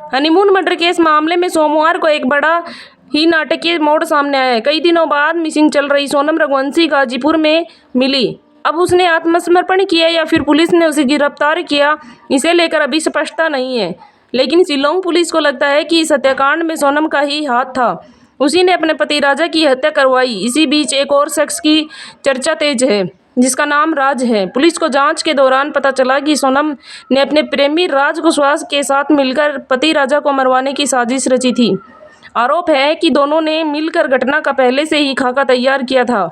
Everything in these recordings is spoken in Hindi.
हनीमून मर्डर केस मामले में सोमवार को एक बड़ा ही नाटकीय मोड़ सामने आया है। कई दिनों बाद मिसिंग चल रही सोनम रघुवंशी गाजीपुर में मिली। अब उसने आत्मसमर्पण किया या फिर पुलिस ने उसे गिरफ्तार किया, इसे लेकर अभी स्पष्टता नहीं है। लेकिन शिलोंग पुलिस को लगता है कि इस हत्याकांड में सोनम का ही हाथ था। उसी ने अपने पति राजा की हत्या करवाई। इसी बीच एक और शख्स की चर्चा तेज है, जिसका नाम राज है। पुलिस को जांच के दौरान पता चला कि सोनम ने अपने प्रेमी राज कुशवाहा के साथ मिलकर पति राजा को मरवाने की साजिश रची थी। आरोप है कि दोनों ने मिलकर घटना का पहले से ही खाका तैयार किया था।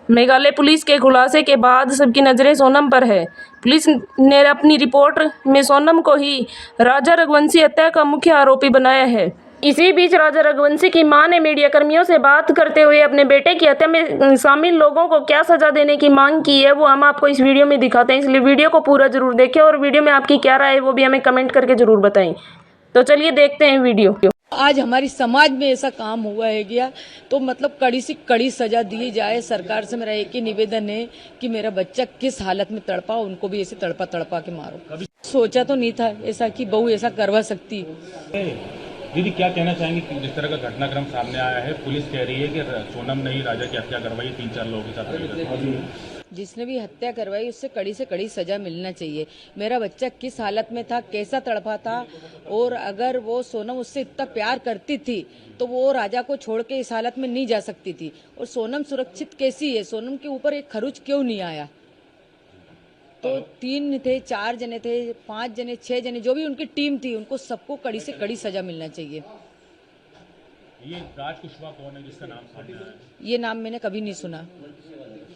मेघालय पुलिस के खुलासे के बाद सबकी नज़रें सोनम पर है। पुलिस ने अपनी रिपोर्ट में सोनम को ही राजा रघुवंशी हत्या का मुख्य आरोपी बनाया है। इसी बीच राजा रघुवंशी की मां ने मीडिया कर्मियों से बात करते हुए अपने बेटे की हत्या में शामिल लोगों को क्या सजा देने की मांग की है, वो हम आपको इस वीडियो में दिखाते हैं। इसलिए वीडियो को पूरा जरूर देखें और वीडियो में आपकी क्या राय है वो भी हमें कमेंट करके जरूर बताएं। तो चलिए देखते हैं वीडियो। आज हमारी समाज में ऐसा काम हुआ है गया तो मतलब कड़ी से कड़ी सजा दी जाए। सरकार से मेरा एक ही निवेदन है कि मेरा बच्चा किस हालत में तड़पा, उनको भी ऐसे तड़पा तड़पा के मारो। सोचा तो नहीं था ऐसा कि बहू ऐसा करवा सकती। दीदी क्या कहना चाहेंगे कि जिस तरह का घटनाक्रम सामने आया है, पुलिस कह रही है कि सोनम ने ही राजा की हत्या करवाई, 3-4 लोगों के साथ। जिसने भी हत्या करवाई उससे कड़ी से कड़ी सजा मिलना चाहिए। मेरा बच्चा किस हालत में था, कैसा तड़पा था, और अगर वो सोनम उससे इतना प्यार करती थी तो वो राजा को छोड़ के इस हालत में नहीं जा सकती थी। और सोनम सुरक्षित कैसी है, सोनम के ऊपर एक खरोच क्यों नहीं आया? तो 3 थे, 4 जने थे, 5 जने, 6 जने, जो भी उनकी टीम थी, उनको सबको कड़ी से कड़ी सजा मिलना चाहिए। ये राज कुशवाहा कौन है जिसका नाम सामने आया है? ये नाम मैंने कभी नहीं सुना।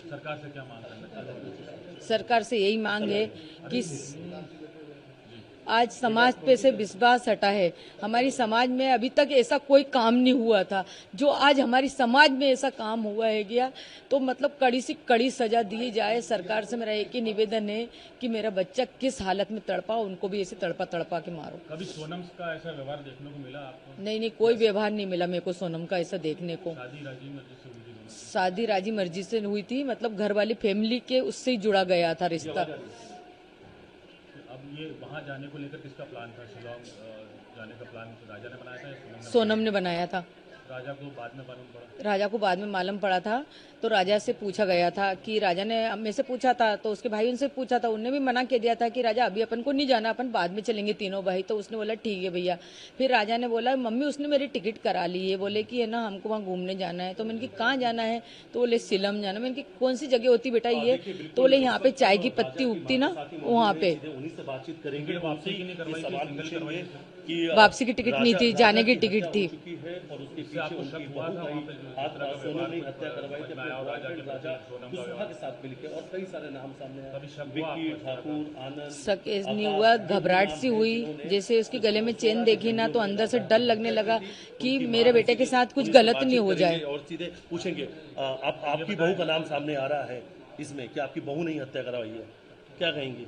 सरकार से क्या मांग करना है? सरकार से यही मांग है कि आज समाज पे से विश्वास हटा है। हमारी समाज में अभी तक ऐसा कोई काम नहीं हुआ था, जो आज हमारी समाज में ऐसा काम हुआ है गया तो मतलब कड़ी से कड़ी सजा दी जाए। सरकार से मेरा एक ही निवेदन है कि मेरा बच्चा किस हालत में तड़पा, उनको भी ऐसे तड़पा तड़पा के मारो। कभी सोनम का ऐसा व्यवहार देखने को मिला आपको? नहीं, कोई व्यवहार नहीं मिला मेरे को सोनम का ऐसा देखने को। शादी राजी मर्जी से हुई थी, मतलब घर वाली फैमिली के उससे ही जुड़ा गया था रिश्ता। अब ये वहाँ जाने को लेकर किसका प्लान था? शिलोंग जाने का प्लान राजा ने बनाया था या सोनम ने बनाया था? राजा को बाद में मालूम पड़ा। राजा को बाद में मालूम पड़ा था, तो राजा से पूछा गया था कि राजा ने मेरे से पूछा था, तो उसके भाई उनसे पूछा था, उनने भी मना कर दिया था कि राजा अभी अपन को नहीं जाना, अपन बाद में चलेंगे तीनों भाई। तो उसने बोला ठीक है भैया। फिर राजा ने बोला मम्मी उसने मेरी टिकट करा ली है, बोले कि है ना हमको वहाँ घूमने जाना है। तो मैंने कि कहाँ जाना है? तो बोले शिलम जाना। मैंने कि कौन सी जगह होती बेटा ये? तो बोले यहाँ पे चाय की पत्ती उगती ना, वहाँ पे। वापसी की टिकट नहीं थी, जाने की टिकट थी। शक नहीं हुआ, घबराहट सी हुई। जैसे उसके गले में चेन देखी ना तो अंदर से डर लगने लगा कि मेरे बेटे के साथ कुछ गलत नहीं हो जाए। और सीधे पूछेंगे, आपकी बहू का नाम सामने आ रहा है इसमें, कि आपकी बहू ने हत्या करवाई है, क्या कहेंगी?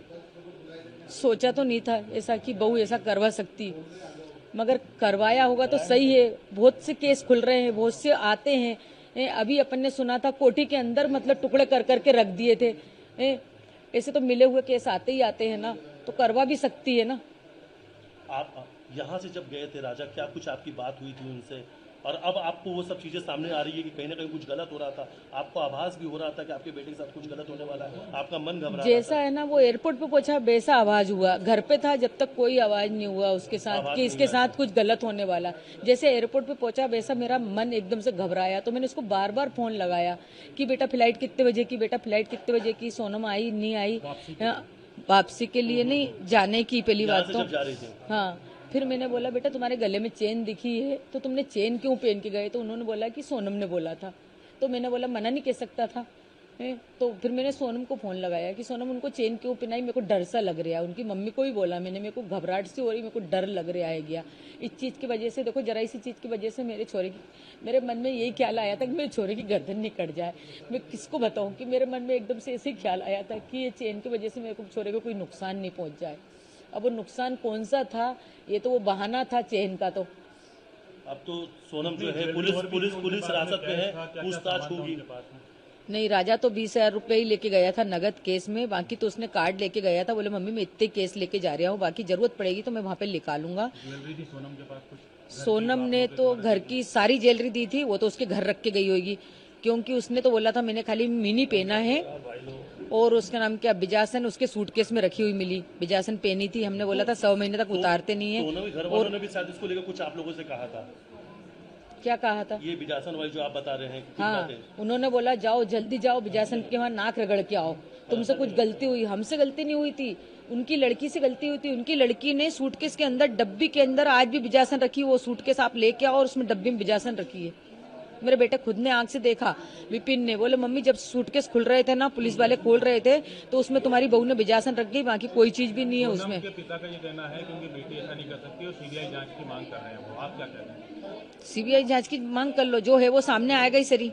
सोचा तो नहीं था ऐसा कि बहू ऐसा करवा सकती, मगर करवाया होगा तो सही है। बहुत से केस खुल रहे हैं, बहुत से आते हैं। अभी अपन ने सुना था कोठी के अंदर मतलब टुकड़े कर करके रख दिए थे। ऐसे तो मिले हुए केस आते ही आते हैं ना, तो करवा भी सकती है ना। आप यहाँ से जब गए थे राजा, क्या कुछ आपकी बात हुई थी उनसे? और अब आपको वो सब चीजें सामने आ रही है कि कहीं ना कहीं कुछ गलत हो रहा था, आपको आभास भी हो रहा था कि आपके बेटे के साथ कुछ गलत होने वाला है, आपका मन घबरा रहा था। जैसा है ना वो एयरपोर्ट पे पहुंचा वैसा आवाज हुआ। घर पे था जब तक कोई आवाज नहीं हुआ उसके साथ कि इसके साथ कुछ गलत होने वाला। जैसे एयरपोर्ट पे पहुंचा वैसा मेरा मन एकदम से घबराया। तो मैंने उसको बार बार फोन लगाया कि बेटा फ्लाइट कितने बजे की, बेटा फ्लाइट कितने बजे की। सोनम आई नहीं आई? वापसी के लिए नहीं, जाने की पहली बात तो। हाँ, फिर मैंने बोला बेटा तुम्हारे गले में चेन दिखी है तो तुमने चेन क्यों पहन के गए? तो उन्होंने बोला कि सोनम ने बोला था। तो मैंने बोला मना नहीं कह सकता था। तो फिर मैंने सोनम को फोन लगाया कि सोनम उनको चेन क्यों पहनाई, मेरे को डर सा लग रहा है। उनकी मम्मी को भी बोला मैंने, मेरे को घबराहट सी हो रही, मेरे को डर लग रहा है गया इस चीज़ की वजह से। देखो जरा इसी चीज़ की वजह से मेरे मन में यही ख्याल आया था कि मेरे छोरे की गर्दन नहीं कट जाए। मैं किसको बताऊं कि मेरे मन में एकदम से ऐसे ही ख्याल आया था कि ये चेन की वजह से मेरे को छोरे को कोई नुकसान नहीं पहुंच जाए। अब वो नुकसान कौन सा था? ये तो वो बहाना था चेन का। तो अब तो सोनम जो है पुलिस हिरासत में है, पूछताछ होगी। नहीं, राजा तो 20,000 रुपए ही लेके गया था नगद केस में, बाकी तो उसने कार्ड लेके गया था। बोले मम्मी मैं इतने केस लेके जा रहा हूँ, बाकी जरूरत पड़ेगी तो मैं वहाँ पे निकालूंगा। ज्वेलरी थी सोनम के पास कुछ? सोनम ने तो घर की सारी ज्वेलरी दी थी, वो तो उसके घर रख के गई होगी, क्योंकि उसने तो बोला था मैंने खाली मिनी पहना है। और उसका नाम क्या, बिजासन, उसके सूटकेस में रखी हुई मिली, बिजासन पहनी थी। हमने बोला था 100 महीने तक उतारते नहीं है। सोनम के घर वालों ने भी शायद इसको लेकर कुछ आप लोगों से कहा था? क्या कहा था? ये बिजासन वाली जो आप बता रहे हैं कुछ हाँ, बातें। उन्होंने बोला जाओ जल्दी जाओ बिजासन के वहाँ नाक रगड़ के आओ, तुमसे कुछ गलती हुई। हमसे गलती नहीं हुई थी, उनकी लड़की से गलती हुई थी। उनकी लड़की ने सूटकेस के अंदर, डब्बी के अंदर आज भी बिजासन रखी, वो सूटकेस आप लेके आओ और उसमें डब्बी में बिजासन रखी है। मेरे बेटे खुद ने आंख से देखा। विपिन ने बोले मम्मी जब सूटकेस खुल रहे थे ना, पुलिस वाले खोल रहे थे, तो उसमें तुम्हारी बहू ने बिजासन रख दी, बाकी कोई चीज भी नहीं है उसमें। के पिता का ये कहना है क्योंकि बेटी ऐसा नहीं कर सकती और सीबीआई जांच की मांग कर रहे हैं वो, आप क्या कह रहे हैं? सीबीआई जांच की मांग कर लो, जो है वो सामने आएगा ही सरी।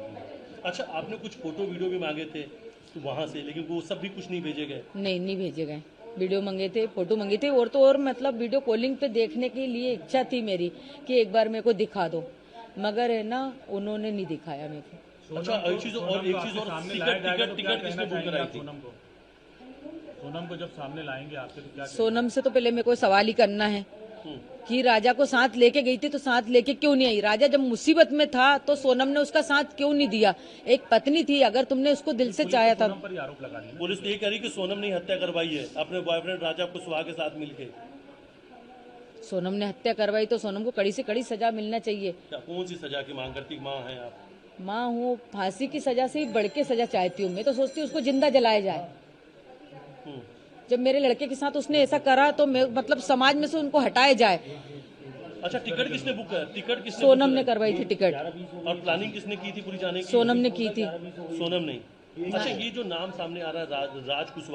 अच्छा, आपने कुछ फोटो वीडियो भी मांगे थे तो वहां से, लेकिन वो सब भी कुछ नहीं भेजे गए? नहीं भेजे गए। वीडियो मंगे थे, फोटो मंगे थे, और तो और मतलब वीडियो कॉलिंग पे देखने के लिए इच्छा थी मेरी कि एक बार मेरे को दिखा दो, मगर है ना उन्होंने नहीं दिखाया मेरे को। अच्छा, एक चीज और टिकट किसने बुक कराई थी? सोनम को जब सामने लाएंगे आपसे तो क्या? सोनम से तो पहले मेरे को सवाल ही करना है कि राजा को साथ लेके गई थी तो साथ लेके क्यों नहीं आई? राजा जब मुसीबत में था तो सोनम ने उसका साथ क्यों नहीं दिया? एक पत्नी थी, अगर तुमने उसको दिल से चाहा था। पर आरोप लगा दिया। पुलिस ये कह रही कि सोनम ने हत्या करवाई है अपने बॉयफ्रेंड राजा कुशवाहा के साथ मिलके। सोनम ने हत्या करवाई तो सोनम को कड़ी से कड़ी सजा मिलना चाहिए। क्या कौन सी सजा की मांग करती? माँ हैं आप? माँ हूँ, फांसी की सजा से भी बढ़ के सजा चाहती हूँ। मैं तो सोचती हूँ उसको जिंदा जलाया जाए। जब मेरे लड़के के साथ उसने ऐसा करा तो मैं मतलब समाज में से उनको हटाया जाए। अच्छा, टिकट किसने बुक कर? टिकट किसने? सोनम ने करवाई थी टिकट। और प्लानिंग किसने की थी पूरी जाने की? सोनम ने की थी। सोनम नहीं। अच्छा, ये जो नाम सामने आ रहा है राज कुशवाहा